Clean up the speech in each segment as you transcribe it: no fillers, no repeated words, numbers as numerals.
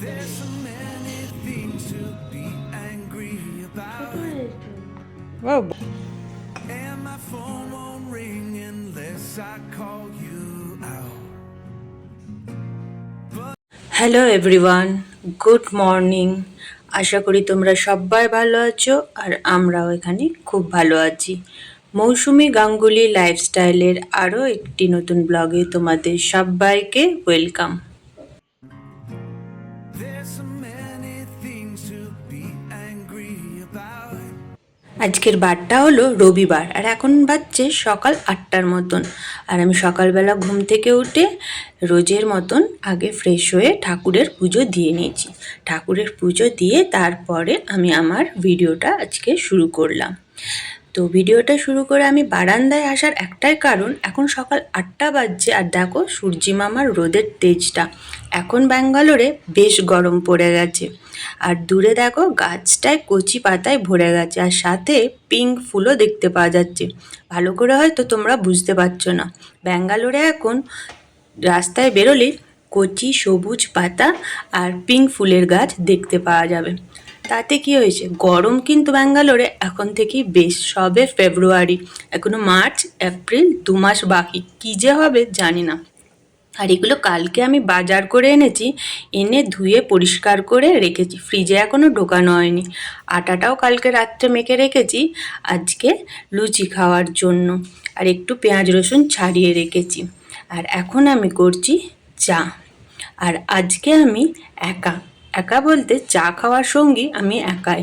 There's so many things to be angry about, Wow. and my phone won't ring unless I call you out. Hello everyone, good morning. আশা করি তোমরা সবাই ভালো আছো আর আমরাও এখানে খুব ভালো আছি। মৌসুমি গাঙ্গুলি লাইফস্টাইলের আরও একটি নতুন ব্লগে তোমাদের সবাইকে welcome. There's so many things to be angry about. আজকের বারটা হলো রবিবার আর এখন বাজছে সকাল 8টার মতন। আর আমি সকালবেলা ঘুম থেকে উঠে রোজের মতন আগে ফ্রেশ হয়ে ঠাকুরের পুজো দিয়ে নিয়েছি। ঠাকুরের পুজো দিয়ে তারপরে আমি আমার ভিডিওটা আজকে শুরু করলাম। তো ভিডিওটা শুরু করে আমি বারান্দায় আসার একটাই কারণ, এখন সকাল 8টা বাজছে আর দেখো সূর্যি মামার রোদের তেজটা। এখন ব্যাঙ্গালোরে বেশ গরম পড়ে গেছে আর দূরে দেখো গাছটায় কচি পাতায় ভরে গেছে আর সাথে পিঙ্ক ফুলও দেখতে পাওয়া যাচ্ছে। ভালো করে হয়তো তোমরা বুঝতে পারছো না, ব্যাঙ্গালোরে এখন রাস্তায় বেরোলেই কচি সবুজ পাতা আর পিঙ্ক ফুলের গাছ দেখতে পাওয়া যাবে। তাতে কি হয়েছে, গরম কিন্তু ব্যাঙ্গালোরে এখন থেকেই বেশ, সবে ফেব্রুয়ারি, এখনো মার্চ এপ্রিল 2 মাস বাকি, কী যে হবে জানি না। আর এগুলো কালকে আমি বাজার করে এনেছি, এনে ধুয়ে পরিষ্কার করে রেখেছি, ফ্রিজে এখনও ঢোকানো হয়নি। আটাটাও কালকে রাত্রে মেখে রেখেছি আজকে লুচি খাওয়ার জন্য, আর একটু পেঁয়াজ রসুন ছাড়িয়ে রেখেছি। আর এখন আমি করছি চা। আর আজকে আমি একা, একা বলতে চা খাওয়ার সঙ্গী আমি একাই,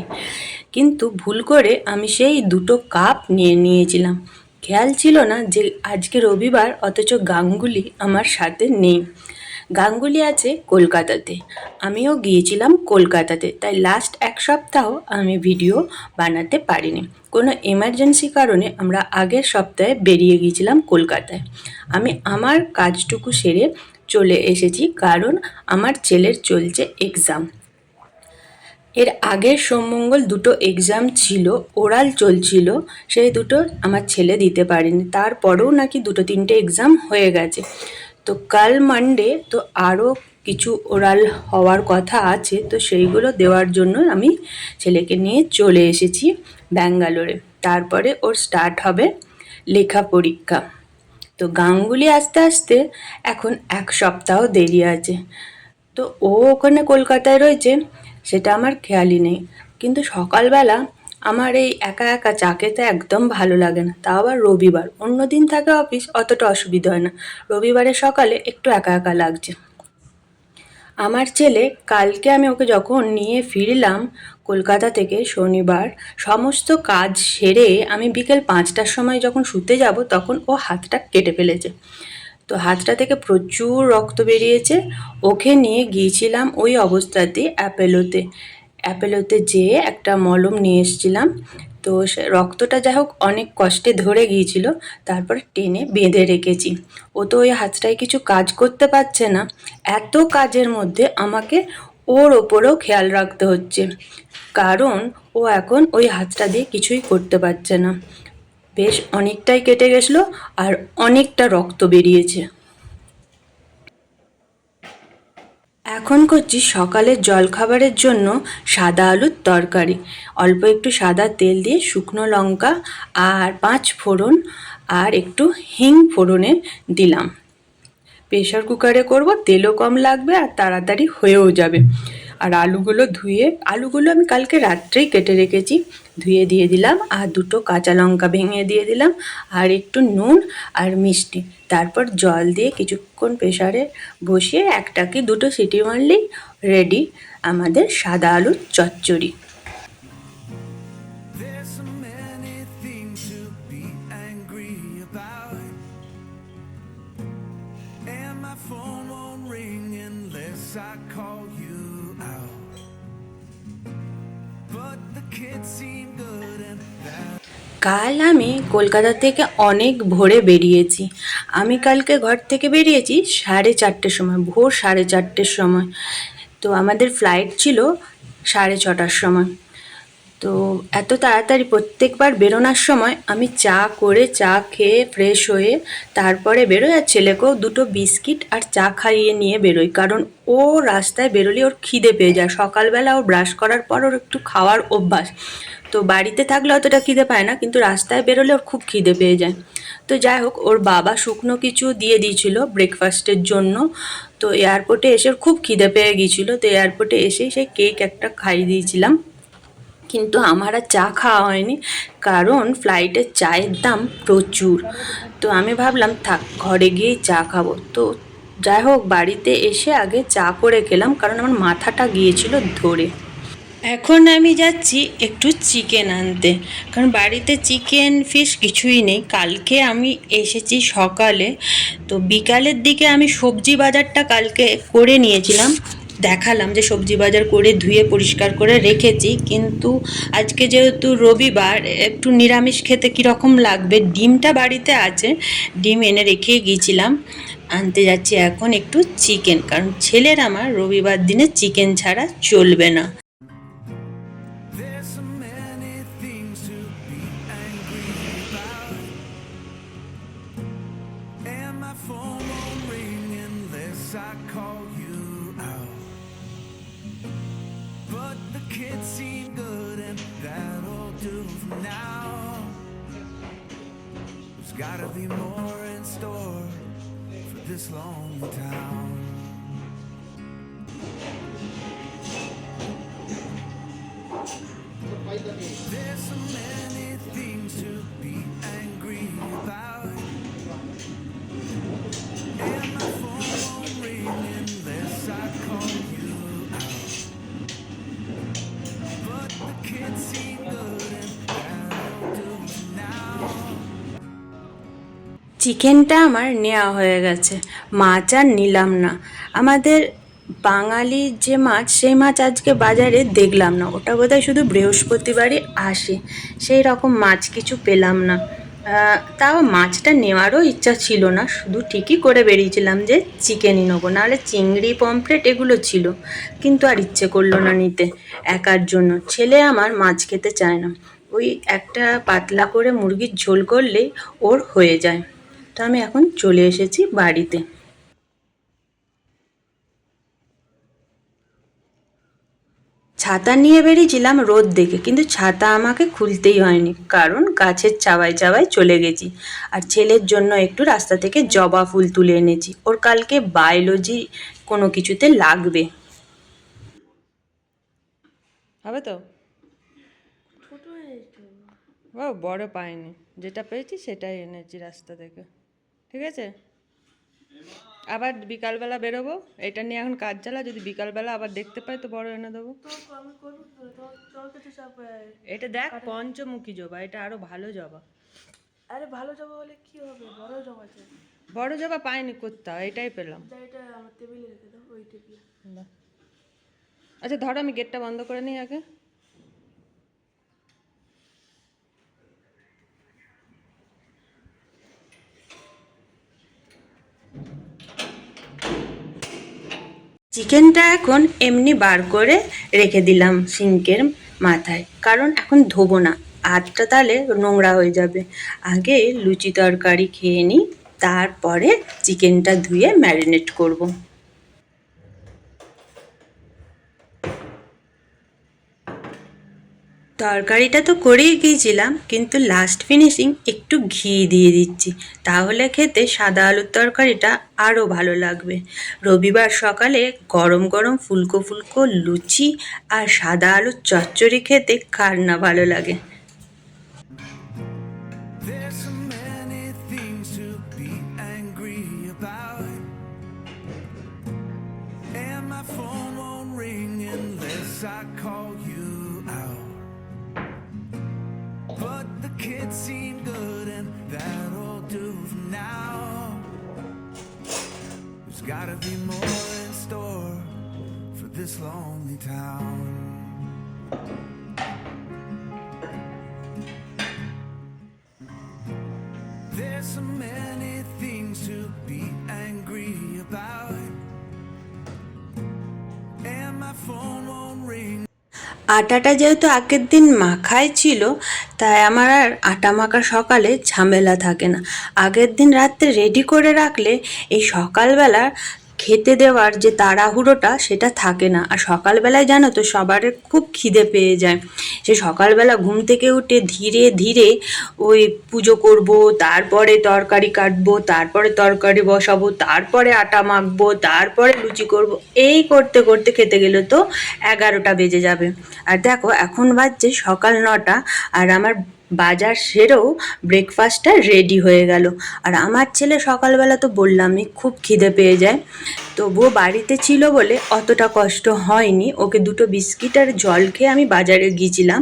কিন্তু ভুল করে আমি সেই 2টো কাপ নিয়ে নিয়েছিলাম। খেয়াল ছিল না যে আজকে রবিবার, অথচ গাঙ্গুলি আমার সাথে নেই। গাঙ্গুলি আছে কলকাতাতে, আমিও গিয়েছিলাম কলকাতাতে, তাই লাস্ট 1 সপ্তাহ আমি ভিডিও বানাতে পারিনি। কোনো এমার্জেন্সি কারণে আমরা আগের সপ্তাহে বেরিয়ে গিয়েছিলাম কলকাতায়। আমি আমার কাজটুকু সেরে চলে এসেছি, কারণ আমার ছেলের চলছে এক্সাম। এর আগের সোম-মঙ্গল 2টো এক্সাম ছিল, ওরাল চলছিল, সেই 2টো আমার ছেলে দিতে পারেনি। তারপরেও নাকি 2-3টে এক্সাম হয়ে গেছে। তো কাল মানডে তো আরও কিছু ওরাল হওয়ার কথা আছে, তো সেইগুলো দেওয়ার জন্য আমি ছেলেকে নিয়ে চলে এসেছি ব্যাঙ্গালোরে। তারপরে ওর স্টার্ট হবে লেখা পরীক্ষা। তো গাঙ্গুলি আসতে আসতে এখন 1 সপ্তাহ দেরি আছে। তো ও ওখানে কলকাতায় রয়েছে সেটা আমার খেয়ালই নেই, কিন্তু সকালবেলা আমার এই একা একা চা খেতে একদম ভালো লাগে না, তাও আবার রবিবার। অন্য দিন থাকে অফিস, অতটা অসুবিধা হয় না, রবিবারে সকালে একটু একা একা লাগছে। আমার ছেলে, কালকে আমি ওকে যখন নিয়ে ফিরলাম কলকাতা থেকে শনিবার, সমস্ত কাজ সেরে আমি বিকেল 5টার সময় যখন শুতে যাব তখন ও হাতটা কেটে ফেলেছে। তো হাতটা থেকে প্রচুর রক্ত বেরিয়েছে। ওকে নিয়ে গিয়েছিলাম ওই অবস্থাতে অ্যাপেলোতে। অ্যাপেলোতে যেয়ে একটা মলম নিয়ে এসেছিলাম। তো সে রক্তটা যাই হোক অনেক কষ্টে ধরে গিয়েছিল, তারপর টেনে বেঁধে রেখেছি। ও তো ওই হাতটায় কিছু কাজ করতে পারছে না, এত কাজের মধ্যে আমাকে ওর ওপরেও খেয়াল রাখতে হচ্ছে, কারণ ও এখন ওই হাতটা দিয়ে কিছুই করতে পারছে না। বেশ অনেকটাই কেটে গেছিলো আর অনেকটা রক্ত বেরিয়েছে। এখন করছি সকালের জলখাবারের জন্য সাদা আলুর তরকারি। অল্প একটু সাদা তেল দিয়ে শুকনো লঙ্কা আর 5 ফোড়ন আর একটু হিং ফোড়নে দিলাম। প্রেশার কুকারে করব, তেলও কম লাগবে আর তাড়াতাড়ি হয়েও যাবে। আর আলুগুলো আমি কালকে রাত্রেই কেটে রেখেছি, ধুয়ে দিয়ে দিলাম। আর 2টো কাঁচা লঙ্কা ভেঙে দিয়ে দিলাম, আর একটু নুন আর মিষ্টি। তারপর জল দিয়ে কিছুক্ষণ প্রেশারে বসিয়ে 1টা কি 2টো সিটি মারলেই রেডি আমাদের সাদা আলুর চচ্চড়ি। There's so many things to be angry about, and my phone won't ring unless I call you out. But the kids seem good and that. কাল আমি কলকাতা থেকে অনেক ভোরে বেরিয়েছি। আমি কালকে ঘর থেকে বেরিয়েছি 4:30 সময়, ভোর 4:30 সময়। তো আমাদের ফ্লাইট ছিল 6:30টার সময়। তো এত তাড়াতাড়ি প্রত্যেকবার বেরোনোর সময় আমি চা করে চা খেয়ে ফ্রেশ হয়ে তারপরে বেরোই, আর ছেলেকেও দুটো বিস্কিট আর চা খাইয়ে নিয়ে বেরোই, কারণ ও রাস্তায় বেরোলে ওর খিদে পেয়ে যায়। সকালবেলা ও ব্রাশ করার পর ওর একটু খাওয়ার অভ্যাস, তো বাড়িতে থাকলে অতটা খিদে পায় না, কিন্তু রাস্তায় বেরোলে ওর খুব খিদে পেয়ে যায়। তো যাই হোক, ওর বাবা শুকনো কিছু দিয়ে দিয়েছিল ব্রেকফাস্টের জন্য। তো এয়ারপোর্টে এসে ওর খুব খিদে পেয়ে গিয়েছিলো, তো এয়ারপোর্টে এসেই সেই কেক একটা খাইয়ে দিয়েছিলাম। কিন্তু আমার আর চা খাওয়া হয়নি, কারণ ফ্লাইটের চায়ের দাম প্রচুর। তো আমি ভাবলাম থাক, ঘরে গিয়েই চা খাবো। তো যাই হোক, বাড়িতে এসে আগে চা করে খেলাম, কারণ আমার মাথাটা গিয়েছিল ধরে। এখন আমি যাচ্ছি একটু চিকেন আনতে, কারণ বাড়িতে চিকেন ফিশ কিছুই নেই। কালকে আমি এসেছি সকালে, তো বিকালের দিকে আমি সবজি বাজারটা কালকে করে নিয়েছিলাম, দেখালাম যে সবজি বাজার করে ধুয়ে পরিষ্কার করে রেখেছি। কিন্তু আজকে যেহেতু রবিবার, একটু নিরামিষ খেতে কীরকম লাগবে, ডিমটা বাড়িতে আছে, ডিম এনে রেখে গিয়েছিলাম। আনতে যাচ্ছি এখন একটু চিকেন, কারণ ছেলের আমার রবিবার দিনে চিকেন ছাড়া চলবে না। There's so many things to be angry about, and my phone won't ring unless I call you out. But the kids seem good and that'll do for now. There's gotta be more in store for this lonely town. There's so many things to be angry about, and my phone won't ring unless I call you out. But the kids seem good and that'll do for now. চিকেনটা আমার নেওয়া হয়ে গেছে, মাছ আর নিলাম না। আমাদের বাঙালির যে মাছ, সেই মাছ আজকে বাজারে দেখলাম না, ওটা বোধহয় শুধু বৃহস্পতিবারই আসে। সেই রকম মাছ কিছু পেলাম না। তাও মাছটা নেওয়ারও ইচ্ছা ছিল না, শুধু ঠিকই করে বেরিয়েছিলাম যে চিকেনই নেবো, নাহলে চিংড়ি পমফ্রেট এগুলো ছিল, কিন্তু আর ইচ্ছে করলো না নিতে একার জন্য। ছেলে আমার মাছ খেতে চায় না, ওই একটা পাতলা করে মুরগির ঝোল করলেই ওর হয়ে যায়। তো আমি এখন চলে এসেছি বাড়িতে। ছাতা নিয়ে বেরিয়েছিলাম রোদ দেখে, কিন্তু ছাতা আমাকে খুলতেই হয়নি, কারণ গাছের চাবায় চাবায় চলে গেছি। আর ছেলের জন্য একটু রাস্তা থেকে জবা ফুল তুলে এনেছি, ওর কালকে বায়োলজি কোনো কিছুতে লাগবে। হবে তো? ও বড় পাইনি, যেটা পেয়েছি সেটাই এনেছি রাস্তা থেকে, ঠিক আছে? আবার বিকালবেলা বেরোবো, এটা নিয়ে এখন কাজ চালা, যদি বিকালবেলা আবার দেখতে পাই তো বড় এনে দেবো। এটা দেখ, পঞ্চমুখী জবা, এটা আরো ভালো জবা। আরে ভালো জবা হলে কি হবে, বড় জবা আছে। বড় জবা পাইনি কোথাও, এটাই পেলাম। এটা আমার টেবিলে রেখে দাও, ওই টেবিলে। বাহ। আচ্ছা ধরো, আমি গেটটা বন্ধ করে নিই আগে। চিকেনটা এখন এমনি বার করে রেখে দিলাম সিঙ্কের মাথায়, কারণ এখন ধোবো না, হাতটা তাহলে নোংরা হয়ে যাবে। আগে লুচি তরকারি খেয়ে নিই, তারপরে চিকেনটা ধুয়ে ম্যারিনেট করব। তরকারিটা তো করেই গিয়েছিলাম, কিন্তু লাস্ট ফিনিশিং একটু ঘি দিয়ে দিচ্ছি, তাহলে খেতে সাদা আলুর তরকারিটা আরও ভালো লাগবে। রবিবার সকালে গরম গরম ফুলকো ফুলকো লুচি আর সাদা আলুর চচ্চড়ি খেতে কার না ভালো লাগে। There's so many things to be angry about, and my phone won't ring unless I call you out. But the kids seem good and that'll do for now. There's gotta be more in store for this lonely town. There's so many things to be angry about, and my phone won't ring. আটাটা যেহেতু আগের দিন মাখাই ছিল, তাই আমার আর আটা মাখা সকালে ঝামেলা থাকে না। আগের দিন রাত্রে রেডি করে রাখলে এই সকালবেলা খেতে দেওয়ার যে তাড়াহুড়োটা সেটা থাকে না। আর সকালবেলায় জানো তো সবার খুব খিদে পেয়ে যায়। সে সকালবেলা ঘুম থেকে উঠে ধীরে ধীরে ওই পুজো করব, তারপরে তরকারি কাটবো, তারপরে তরকারি বসাবো, তারপরে আটা মাখবো, তারপরে লুচি করব, এই করতে করতে খেতে গেলে তো 11টা বেজে যাবে। আর দেখো এখন বাজছে সকাল 9টা, আর আমার বাজার সেরেও ব্রেকফাস্টটা রেডি হয়ে গেল। আর আমার ছেলে সকালবেলা তো বললামই খুব খিদে পেয়ে যায়, তবুও বাড়িতে ছিল বলে অতটা কষ্ট হয়নি। ওকে দুটো বিস্কিট আর জল খেয়ে আমি বাজারে গিয়েছিলাম।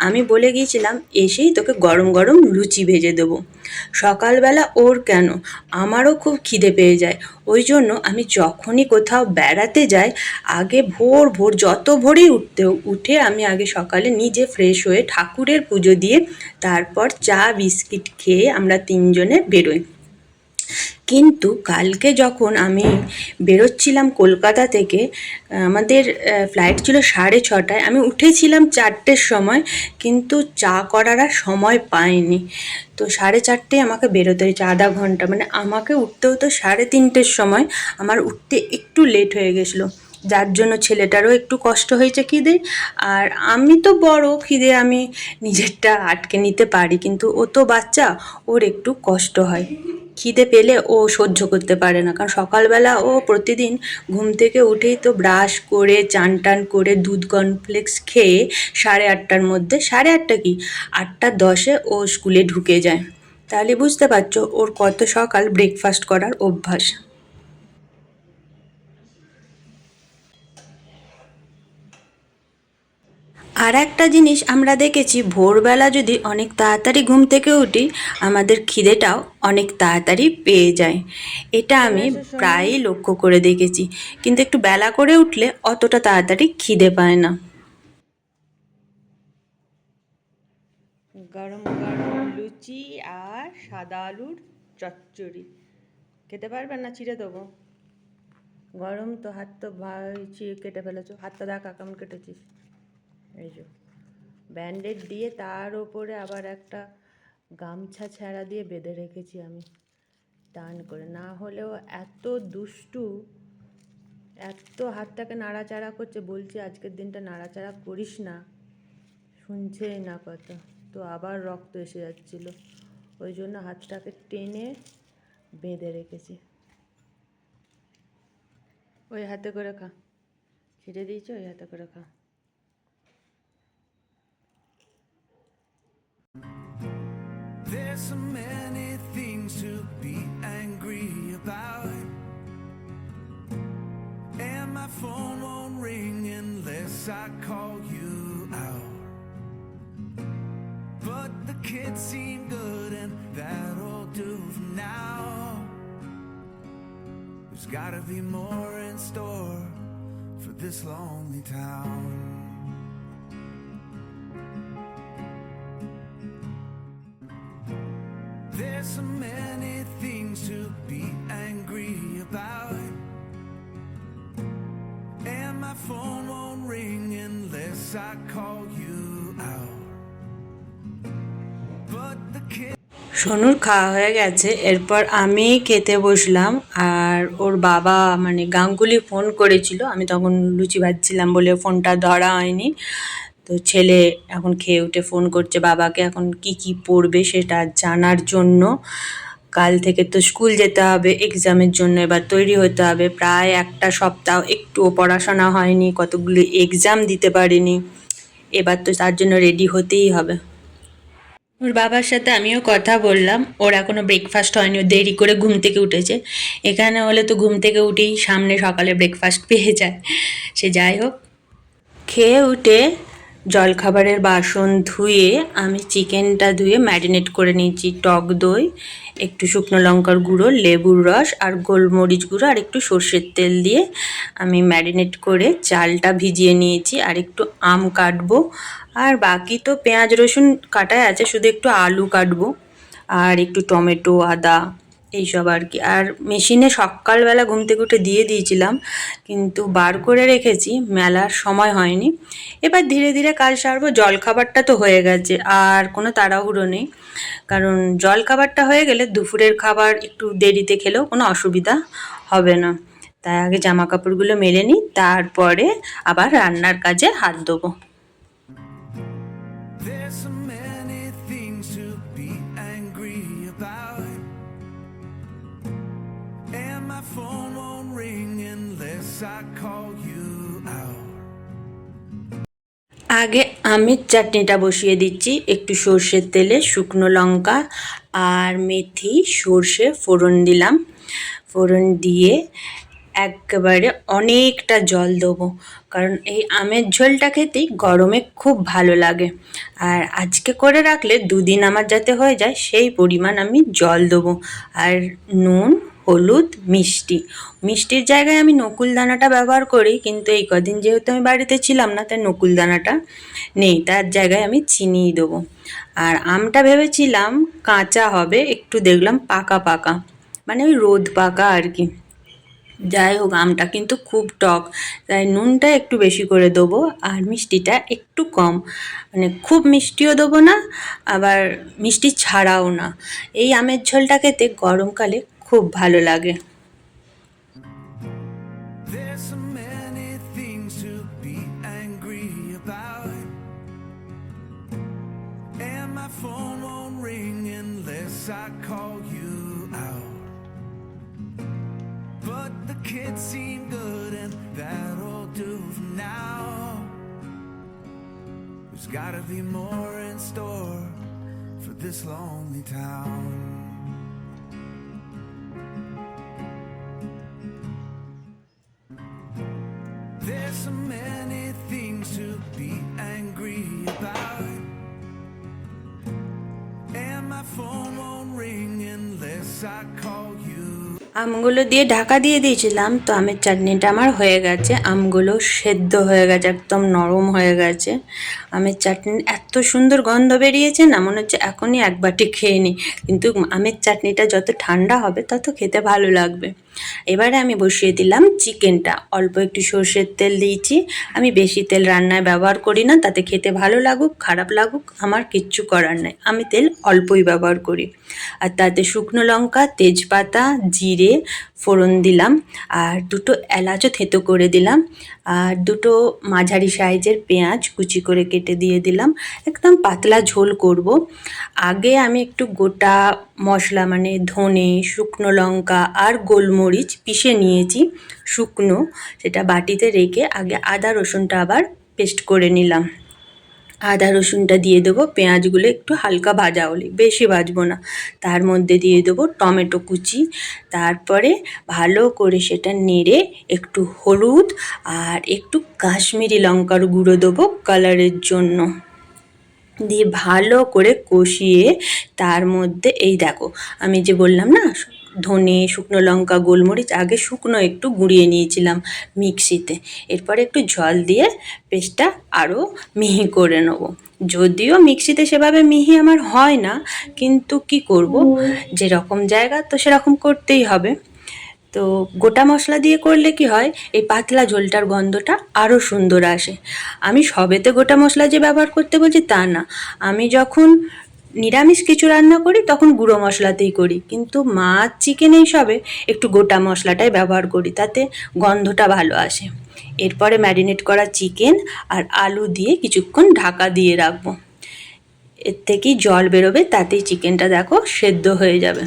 আমি বলে গিয়েছিলাম এসেই তোকে গরম গরম লুচি ভেজে দেবো। সকালবেলা ওর কেন, আমারও খুব খিদে পেয়ে যায়। ওই জন্য আমি যখনই কোথাও বেড়াতে যাই আগে ভোর ভোর, যত ভোরেই উঠে আমি আগে সকালে নিজে ফ্রেশ হয়ে ঠাকুরের পুজো দিয়ে তারপর চা বিস্কিট খেয়ে আমরা 3জনে বেরোই। কিন্তু কালকে যখন আমি বেরোচ্ছিলাম কলকাতা থেকে, আমাদের ফ্লাইট ছিল 6:30টায়, আমি উঠেছিলাম 4টের সময়, কিন্তু চা করার আর সময় পাইনি। তো 4:30টায় আমাকে বেরোতে হয়েছে, আধা ঘন্টা, মানে আমাকে উঠতে হতো 3:30টের সময়। আমার উঠতে একটু লেট হয়ে গেছিলো, যার জন্য ছেলেটারও একটু কষ্ট হয়েছে খিদে। আর আমি তো বড়, খিদে আমি নিজেরটা আটকে নিতে পারি, কিন্তু ও তো বাচ্চা, ওর একটু কষ্ট হয়। খিদে পেলে ও সহ্য করতে পারে না, কারণ সকালবেলা ও প্রতিদিন ঘুম থেকে উঠেই তো ব্রাশ করে চান টান করে দুধ কর্নফ্লেক্স খেয়ে 8:30টার মধ্যে, 8:30টা কি 8:10-এ ও স্কুলে ঢুকে যায়। তাহলে বুঝতে পারছো ওর কত সকাল ব্রেকফাস্ট করার অভ্যাস। আর একটা জিনিস আমরা দেখেছি, ভোরবেলা যদি অনেক তাড়াতাড়ি ঘুম থেকে উঠি আমাদের খিদেটাও অনেক তাড়াতাড়ি পেয়ে যায়। এটা আমি প্রায়ই লক্ষ্য করে দেখেছি, কিন্তু একটু বেলা করে উঠলে অতটা তাড়াতাড়ি খিদে পায় না। গরম গরম লুচি আর সাদা আলুর চচ্চড়ি, খেতে পারবেন না? চিড়ে দেবো? গরম তো, হাত তো কেটে ফেলেছো, হাতটা দেখা কেমন কেটেছিস। এই যে ব্যান্ডেড দিয়ে তার ওপরে আবার একটা গামছা ছেঁড়া দিয়ে বেঁধে রেখেছি আমি টান করে, না হলেও এত দুষ্টু, এত হাতটাকে নাড়াচাড়া করছে। বলছি আজকের দিনটা নাড়াচাড়া করিস না, শুনছেই না কথা, তো আবার রক্ত এসে যাচ্ছিল, ওই জন্য হাতটাকে টেনে বেঁধে রেখেছি। ওই হাতে করে খা, ছিঁড়ে দিয়েছি, ওই হাতে করে খা। There's so many things to be angry about, and my phone won't ring unless I call you out. But the kids seem good and that'll do for now. There's gotta be more in store for this lonely town. There's so many things to be angry about, and my phone won't ring unless I call you out. But the kid সোনুর খাওয়া হয়ে গেছে, এরপর আমি খেতে বসলাম। আর ওর বাবা মানে Ganguly phone করেছিল, আমি তখন লুচি ভাজছিলাম বলে ফোনটা ধরা হয়নি। তো ছেলে এখন খেয়ে উঠে ফোন করছে বাবাকে, এখন কি কি পড়বে সেটা জানার জন্য। কাল থেকে তো স্কুল যেতে হবে এক্সামের জন্য, এবার তৈরি হতে হবে। প্রায় একটা সপ্তাহ একটুও পড়াশোনা হয়নি, কতগুলো এক্সাম দিতে পারিনি, এবার তো তার জন্য রেডি হতেই হবে। ওর বাবার সাথে আমিও কথা বললাম, ওর এখনও ব্রেকফাস্ট হয়নি, ও দেরি করে ঘুম থেকে উঠেছে। এখানে হলে তো ঘুম থেকে উঠেই সামনে সকালে ব্রেকফাস্ট পেয়ে যায়। সে যাই হোক, খেয়ে উঠে জলখাবারের বাসন ধুয়ে আমি চিকেনটা ধুয়ে ম্যারিনেট করে নিয়েছি। টক দই, একটু শুকনো লঙ্কার গুঁড়ো, লেবুর রস আর গোলমরিচ গুঁড়ো আর একটু সর্ষের তেল দিয়ে আমি ম্যারিনেট করে চালটা ভিজিয়ে নিয়েছি। আর একটু আম কাটবো, আর বাকি তো পেঁয়াজ রসুন কাটাই আছে, শুধু একটু আলু কাটবো আর একটু টমেটো আদা এইসব আর কি। আর মেশিনে সকালবেলা ঘুম থেকে উঠে দিয়ে দিয়েছিলাম, কিন্তু বার করে রেখেছি, মেলার সময় হয়নি। এবার ধীরে ধীরে কাজ সারবো। জলখাবারটা তো হয়ে গেছে, আর কোনো তাড়াহুড়ো নেই, কারণ জলখাবারটা হয়ে গেলে দুপুরের খাবার একটু দেরিতে খেলেও কোনো অসুবিধা হবে না। তাই আগে জামা কাপড়গুলো মেলে নিই, তারপরে আবার রান্নার কাজে হাত দেবো। There's so many things to be angry about, and my phone won't ring unless I call you out. আগে আমের চাটনিটা বসিয়ে দিচ্ছি। একটু সর্ষের তেলে শুকনো লঙ্কা আর মেথি সর্ষে ফোড়ন দিলাম। ফোড়ন দিয়ে একেবারে অনেকটা জল দেবো, কারণ এই আমের ঝোলটা খেতেই গরমে খুব ভালো লাগে। আর আজকে করে রাখলে দুদিন আমার যাতে হয়ে যায় সেই পরিমাণ আমি জল দেবো। আর নুন, হলুদ, মিষ্টির জায়গায় আমি নকুল দানাটা ব্যবহার করি, কিন্তু এই কদিন যেহেতু আমি বাড়িতে ছিলাম না, তাই নকুল দানাটা নেই, তার জায়গায় আমি চিনিই দেবো। আর আমটা ভেবেছিলাম কাঁচা হবে, একটু দেখলাম পাকা পাকা, মানে ওই রোদ পাকা আর কি। যাই হোক, আমটা কিন্তু খুব টক, তাই নুনটা একটু বেশি করে দেবো, আর মিষ্টিটা একটু কম, মানে খুব মিষ্টিও দেবো না, আবার মিষ্টি ছাড়াও না। এই আমের ঝোলটা খেতে গরমকালে খুব ভালো লাগে। There's so many things to be angry about, and my phone won't ring unless I call you out. But the kids seem good and that'll do for now. There's gotta be more in store for this lonely town. There's so many things to be angry about, and my phone won't ring unless I call you. আমগুলো দিয়ে ঢাকা দিয়ে দিয়েছিলাম, তো আমের চাটনিটা আমার হয়ে গেছে। আমগুলো সেদ্ধ হয়ে গেছে, একদম নরম হয়ে গেছে। আমের চাটনির এত সুন্দর গন্ধ বেরিয়েছে না, মনে হচ্ছে এখনই এক বাটি খেয়ে নিই। কিন্তু আমের চাটনিটা যত ঠান্ডা হবে তত খেতে ভালো লাগবে। এবারে আমি বসিয়ে দিলাম চিকেনটা। অল্প একটু সর্ষের তেল দিয়েছি, আমি বেশি তেল রান্নায় ব্যবহার করি না, তাতে খেতে ভালো লাগুক খারাপ লাগুক আমার কিচ্ছু করার নেই, আমি তেল অল্পই ব্যবহার করি। আর তাতে শুকনো লঙ্কা, তেজপাতা, জিরে ফোড়ন দিলাম, আর দুটো এলাচও থেঁতো করে দিলাম, আর দুটো মাঝারি সাইজের পেঁয়াজ কুচি করে কেটে দিয়ে দিলাম। একদম পাতলা ঝোল করব। আগে আমি একটু গোটা মশলা, মানে ধনে, শুকনো লঙ্কা আর গোলমরিচ পিষে নিয়েছি শুকনো, সেটা বাটিতে রেখে আগে আদা রসুনটা আবার পেস্ট করে নিলাম। আদা রসুনটা দিয়ে দেবো, পেঁয়াজগুলো একটু হালকা ভাজা হলে, বেশি ভাজবো না। তার মধ্যে দিয়ে দেবো টমেটো কুচি, তারপরে ভালো করে সেটা নেড়ে একটু হলুদ আর একটু কাশ্মীরি লঙ্কার গুঁড়ো দেবো কালারের জন্য, দিয়ে ভালো করে কষিয়ে তার মধ্যে এই দেখো আমি যে বললাম না ধনে, শুকনো লঙ্কা, গোলমরিচ আগে শুকনো একটু গুঁড়িয়ে নিয়েছিলাম মিক্সিতে, এরপরে একটু জল দিয়ে পেস্টটা আরও মিহি করে নেব। যদিও মিক্সিতে সেভাবে মিহি আমার হয় না, কিন্তু কি করব, যেরকম জায়গা তো সেরকম করতেই হবে। তো গোটা মশলা দিয়ে করলে কি হয়, এই পাতলা ঝোলটার গন্ধটা আরও সুন্দর আসে। আমি সবেতে গোটা মশলা যে ব্যবহার করতে বলছি তা না, আমি যখন নিরামিষ কিছু রান্না করি তখন গুঁড়ো মশলাতেই করি, কিন্তু মাছ, চিকেন এই সবে একটু গোটা মশলাটাই ব্যবহার করি, তাতে গন্ধটা ভালো আসে। এরপরে ম্যারিনেট করা চিকেন আর আলু দিয়ে কিছুক্ষণ ঢাকা দিয়ে রাখবো, এর থেকেই জল বেরোবে, তাতেই চিকেনটা দেখো সেদ্ধ হয়ে যাবে।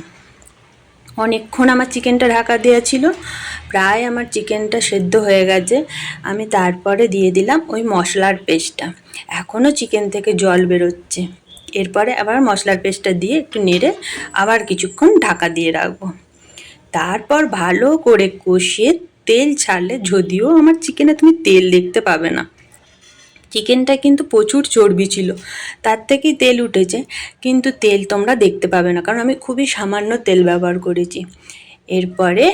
অনেকক্ষণ আমার চিকেনটা ঢাকা দেওয়া ছিল, প্রায় আমার চিকেনটা সেদ্ধ হয়ে গেছে। আমি তারপরে দিয়ে দিলাম ওই মশলার পেস্টটা, এখনও চিকেন থেকে জল বেরোচ্ছে। এরপরে আবার মশলার পেস্টটা দিয়ে একটু নেড়ে আবার কিছুক্ষণ ঢাকা দিয়ে রাখবো। তারপর ভালো করে কষিয়ে তেল ছাড়লে, যদিও আমার চিকেনে তুমি তেল দেখতে পাবে না, চিকেনটা কিন্তু প্রচুর চর্বি ছিল, তার থেকেই তেল উঠেছে, কিন্তু তেল তোমরা দেখতে পাবে না, কারণ আমি খুবই সামান্য তেল ব্যবহার করেছি। এরপরে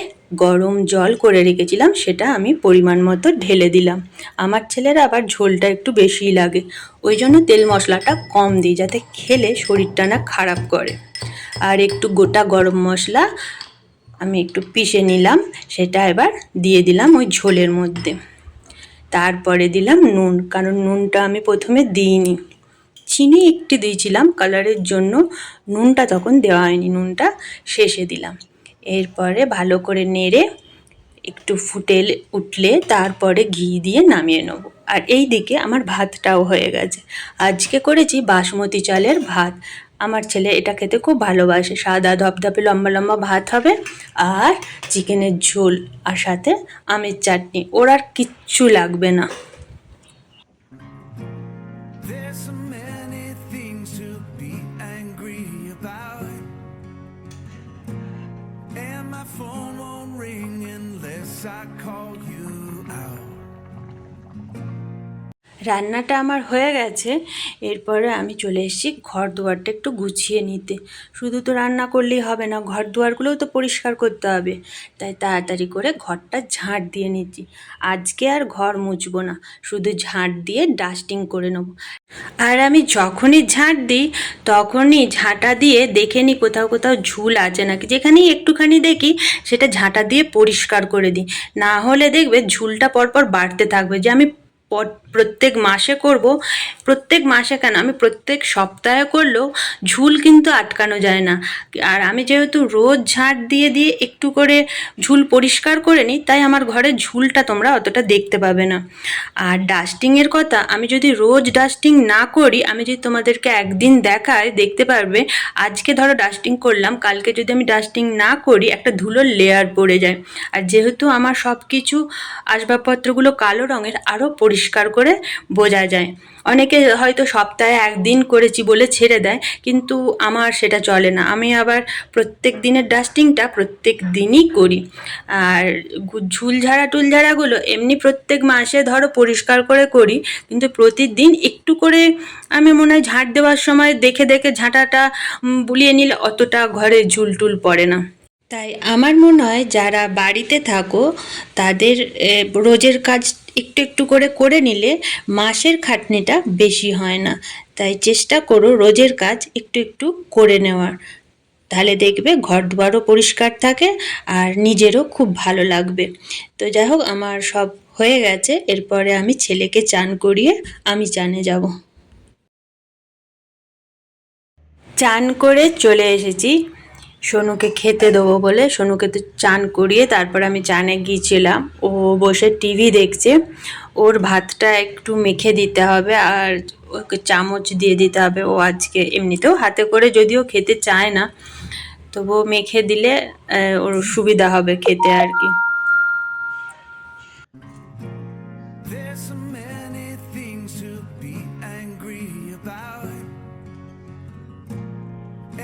গরম জল করে রেখেছিলাম, সেটা আমি পরিমাণ মতো ঢেলে দিলাম। আমার ছেলের আবার ঝোলটা একটু বেশিই লাগে, ওই জন্য তেল মশলাটা কম দিই, যাতে খেলে শরীরটা না খারাপ করে। আর একটু গোটা গরম মশলা আমি একটু পিষে নিলাম, সেটা এবার দিয়ে দিলাম ওই ঝোলের মধ্যে। তারপরে দিলাম নুন, কারণ নুনটা আমি প্রথমে দিইনি, চিনি একটু দিয়েছিলাম কালারের জন্য, নুনটা তখন দেওয়া হয়নি, নুনটা শেষে দিলাম। এরপরে ভালো করে নেড়ে একটু ফুটে উঠলে তারপরে ঘি দিয়ে নামিয়ে নেব। আর এই দিকে আমার ভাতটাও হয়ে গেছে। আজকে করেছি বাসমতি চালের ভাত। আমার ছেলে এটা খেতে খুব ভালোবাসে। সাদা ধপধপে লম্বা লম্বা ভাত হবে আর চিকেনের ঝোল আর সাথে আমের চাটনি, ওর আর কিচ্ছু লাগবে না। There's so many things to be angry about, and my phone won't ring unless I call you out. রান্নাটা আমার হয়ে গেছে। এরপরে আমি চলে এসেছি ঘর দুয়ারটা একটু গুছিয়ে নিতে। শুধু তো রান্না করলেই হবে না, ঘর দুয়ারগুলোও তো পরিষ্কার করতে হবে। তাই তাড়াতাড়ি করে ঘরটা ঝাঁট দিয়ে নিচ্ছি। আজকে আর ঘর মুছবো না, শুধু ঝাঁট দিয়ে ডাস্টিং করে নেবো। আর আমি যখনই ঝাঁট দিই তখনই ঝাঁটা দিয়ে দেখে নিই কোথাও কোথাও ঝুল আছে নাকি। যেখানেই একটুখানি দেখি সেটা ঝাঁটা দিয়ে পরিষ্কার করে দিই, না হলে দেখবে ঝুলটা পরপর বাড়তে থাকবে। যে আমি প্রত্যেক মাসে করব, প্রত্যেক মাসে কেন, আমি প্রত্যেক সপ্তাহে করলেও ঝুল কিন্তু আটকানো যায় না। আর আমি যেহেতু রোজ ঝাঁট দিয়ে দিয়ে একটু করে ঝুল পরিষ্কার করে নিই, তাই আমার ঘরে ঝুলটা তোমরা অতটা দেখতে পাবে না। আর ডাস্টিংয়ের কথা, আমি যদি রোজ ডাস্টিং না করি, আমি যদি তোমাদেরকে একদিন দেখাই দেখতে পারবে। আজকে ধরো ডাস্টিং করলাম, কালকে যদি আমি ডাস্টিং না করি একটা ধুলোর লেয়ার পড়ে যায়। আর যেহেতু আমার সব কিছু আসবাবপত্রগুলো কালো রঙের, আরও পরিষ্কার করে বোঝা যায়। অনেকে হয়তো সপ্তাহে একদিন করেছি বলে ছেড়ে দেয়, কিন্তু আমার সেটা চলে না। আমি আবার প্রত্যেক দিনের ডাস্টিংটা প্রত্যেক দিনই করি। আর ঝুলঝাড়া টুলঝাড়াগুলো এমনি প্রত্যেক মাসে ধরো পরিষ্কার করে করি, কিন্তু প্রতিদিন একটু করে আমি মনে হয় ঝাঁট দেওয়ার সময় দেখে দেখে ঝাঁটাটা বুলিয়ে নিলে অতটা ঘরে ঝুল টুল পড়ে না। তাই আমার মনে হয় যারা বাড়িতে থাকো তাদের রোজের কাজ একটু একটু করে করে নিলে মাসের খাটনিটা বেশি হয় না। তাই চেষ্টা করো রোজের কাজ একটু একটু করে নেওয়ার, তাহলে দেখবে ঘর দুয়ারও পরিষ্কার থাকে আর নিজেরও খুব ভালো লাগবে। তো যাই হোক, আমার সব হয়ে গেছে। এরপরে আমি ছেলেকে চান করিয়ে আমি চানে যাব। চান করে চলে এসেছি সোনুকে খেতে দেবো বলে। সোনুকে তো চান করিয়ে তারপর আমি চানে গিয়েছিলাম। ও বসে টিভি দেখছে। ওর ভাতটা একটু মেখে দিতে হবে আর ওকে চামচ দিয়ে দিতে হবে। ও আজকে এমনিতেও হাতে করে যদিও খেতে চায় না, তবুও মেখে দিলে ওর সুবিধা হবে খেতে আর কি। There's so many things to be angry about,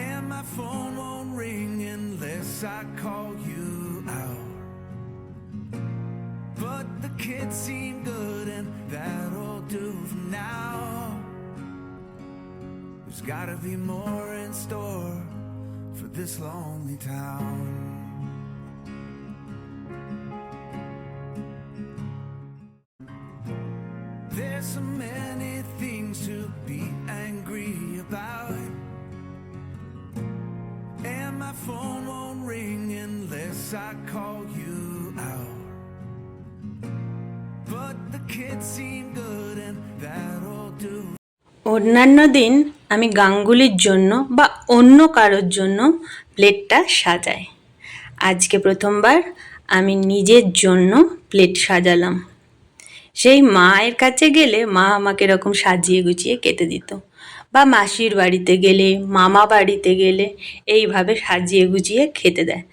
and my phone won't ring unless I call you out. But the kids seem good and that'll do for now. There's gotta be more in store for this lonely town. There's so many things to be angry about, and my phone won't ring unless I call you out. But the kids seem good and that'll do. অন্যান্য দিন আমি গাঙ্গুলির জন্য বা অন্য কারোর জন্য প্লেটটা সাজাই। আজকে প্রথমবার আমি নিজের জন্য প্লেট সাজালাম। সেই মায়ের কাছে গেলে মা আমাকে এরকম সাজিয়ে গুছিয়ে কেটে দিত, বা মাসির বাড়িতে গেলে, মামা বাড়িতে গেলে এইভাবে সাজিয়ে গুছিয়ে খেতে দেয়।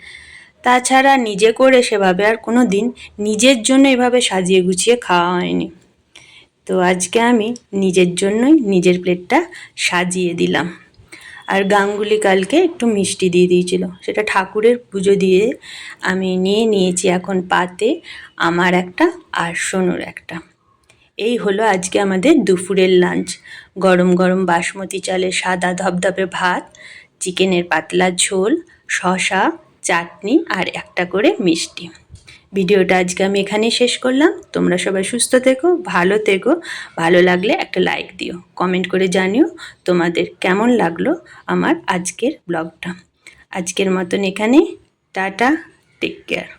তাছাড়া নিজে করে সেভাবে আর কোনো দিন নিজের জন্য এভাবে সাজিয়ে গুছিয়ে খাওয়া হয়নি। তো আজকে আমি নিজের জন্যই নিজের প্লেটটা সাজিয়ে দিলাম। আর গাঙ্গুলি কালকে একটু মিষ্টি দিয়ে দিয়েছিল, সেটা ঠাকুরের পুজো দিয়ে আমি নিয়ে নিয়েছি এখন পাতে, আমার একটা আর সোনুর একটা। এই হলো আজকে আমাদের দুপুরের লাঞ্চ। গরম গরম বাসমতি চালের সাদা ধপধপে ভাত, চিকেনের পাতলা ঝোল, শসা, চাটনি আর একটা করে মিষ্টি। ভিডিওটা আজকে আমি এখানেই শেষ করলাম। তোমরা সবাই সুস্থ থেকো, ভালো থেকো। ভালো লাগলে একটা লাইক দিও, কমেন্ট করে জানিও তোমাদের কেমন লাগলো আমার আজকের ব্লগটা। আজকের মতন এখানেই টাটা, টেক কেয়ার।